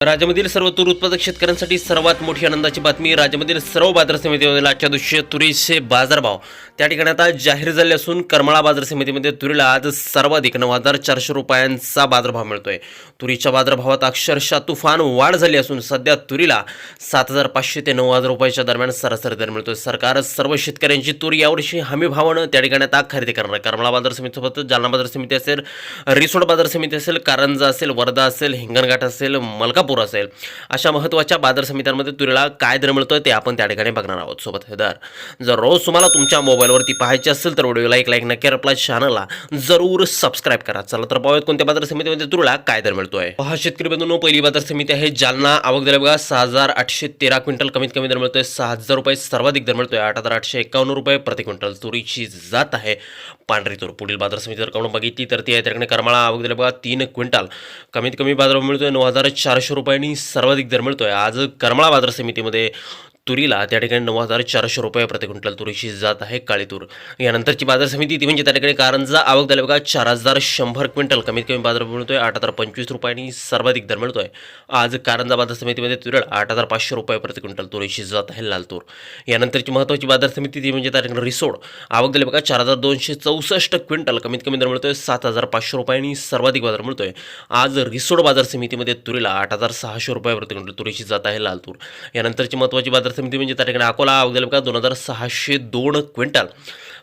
राज्यामधील सर्व तूर उत्पादक शेतकऱ्यांसाठी सर्वात मोठी आनंदाची बातमी. राज्यामधील सर्व बाजार समितीमध्ये आजच्या दिवशी तुरीचे बाजारभाव त्या ठिकाणी आता जाहीर झाले असून करमाळा बाजार समितीमध्ये तुरीला आज सर्वाधिक 9,400 रुपयांचा बाजारभाव मिळतोय. तुरीच्या बाजारभावात अक्षरशः तुफान वाढ झाली असून सध्या तुरीला 7,500 ते 9,000 रुपयाच्या दरम्यान सरासरी दर मिळतोय. सरकार सर्व शेतकऱ्यांची तूर यावर्षी हमी भावानं त्या ठिकाणी आता खरेदी करणार आहे. करमाळा बाजार समितीसोबत जालना बाजार समिती असेल, रिसोड बाजार समिती असेल, कारंजा असेल, वर्धा असेल, हिंगणघाट असेल, मलकापूर असेल, अशा महत्त्वाच्या बाजार समित्यांमध्ये तुरीला काय दर मिळतोय ते आपण त्या ठिकाणी बघणार आहोत. सोबत हे दर जर रोज तुम्हाला तुमच्या मोबाईलवरती पाहायचे असेल तर व्हिडिओला एक लाईक नक्की, आपल्या चॅनलला जरूर सबस्क्राईब करा. चला तर पाहूयात कोणत्या बाजार समितीमध्ये तुरीला काय दर मिळतोय. हा शेतकरी बंधूंनो, पहिली बाजार समिती आहे जालना. आवक दर बघा 6,813 क्विंटल, कमीत कमी दर मिळतोय 6,000 रुपये, सर्वाधिक दर मिळतोय 8,851 रुपये प्रति क्विंटल. तुरीची जात आहे पांढरी तूर. पुढील बाजार समिती जर कोण बघितली तर ती आहे त्याकडे करमाळा. आवक दर बघा 3 क्विंटल, कमीत कमी बाजार मिळतोय 9,400 रुपयांनी, सर्वाधिक दर मिळतोय आज करमाळा बाजार समितीमध्ये तुरीला त्या ठिकाणी 9,400 रुपये प्रति क्विंटल. तुरीची जात आहे काळी तूर. यानंतरची बाजार समिती ती म्हणजे त्या ठिकाणी कारंजा. आवक दर बघा 4,100 क्विंटल, कमीत कमी बाजार मिळतोय 8,025 रुपयांनी, सर्वाधिक दर मिळतोय आज कारंजा बाजार समितीमध्ये तुरीला 8,500 रुपये प्रति क्विंटल. तुरीची जात आहे लाल तूर. यानंतरची महत्त्वाची बाजार समिती ती म्हणजे त्या ठिकाणी रिसोड. आवक दर बघा 4,264 क्विंटल, कमीत कमी दर मिळतोय 7,500 रुपयांनी, सर्वाधिक बाजार मिळतोय आज रिसोड बाजार समितीमध्ये तुरीला 8,600 रुपये प्रति क्विंटल. तुरीची जात आहे लाल तूर. यानंतरची महत्त्वाची बाजार समिती म्हणजे त्या ठिकाणी अकोला. आवक दर बघा 2,602 क्विंटल,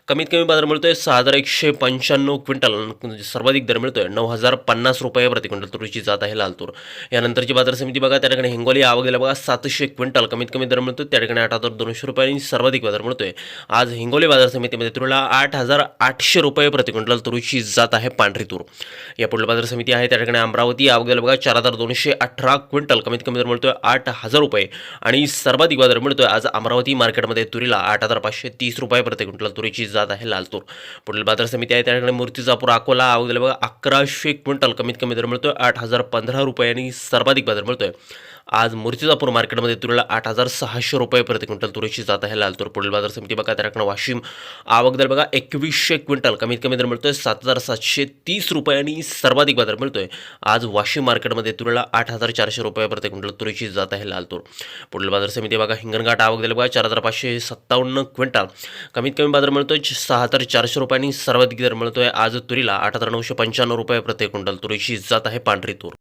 कमीत कमी बाजार मिळतोय 6,195 क्विंटल, सर्वाधिक दर मिळतोय 9,050 रुपये प्रति क्विंटल. तुरीची जात आहे लाल तूर. यानंतरची बाजार समिती बघा त्या ठिकाणी हिंगोली. आवक दर बघा 700 क्विंटल, कमीत कमी दर मिळतोय त्या ठिकाणी 8,200 रुपयांनी, सर्वाधिक बाजार मिळतोय आज हिंगोली बाजार समितीमध्ये तुरीला 8,800 रुपये प्रति क्विंटल. तुरीची जात आहे पांढरी तूर. या पुढील बाजार समिती आहे त्या ठिकाणी अमरावती. आवक दर बघा 4,218 क्विंटल, कमीत कमी दर मिळतोय 8,000 रुपये आणि सर्वाधिक बाजार मिळतोय आज अमरावती मार्केटमध्ये तुरीला 8,530 रुपये प्रति क्विंटल. तुरीची जात आहे लाल तूर. पुढील बाजार समिती आहे त्या ठिकाणी मूर्तिजापूर अकोला. आवक दर बघा 1,100 क्विंटल, कमीत कमी दर मिळतोय 8,015 रुपये आणि सर्वाधिक बाजार मिळतोय आज मूर्तिजापूर मार्केटमध्ये तुरीला 8,600 रुपये प्रति क्विंटल. तुरीची जात आहे लाल तूर. पुढील बाजार समिती बघा त्या ठिकाणी वाशिम. आवक दर बघा 2,100 क्विंटल, कमीत कमी दर मिळतोय 7,730 रुपये आणि सर्वाधिक बाजार मिळतोय आज वाशिम मार्केटमध्ये तुरीला 8,400 रुपये प्रति क्विंटल. तुरीची जात आहे लाल तूर. पुढील बाजार समिती बघा हिंगणघाट. आवक दर बघा 4,557 क्विंटल, कमीत कमी बाजार मिळतोय 6,400 रुपयांनी, सर्वाधिक दर मिळतोय आज तुरीला 8,995 रुपये प्रति क्विंटल. तुरीची जात आहे पांढरी तूर.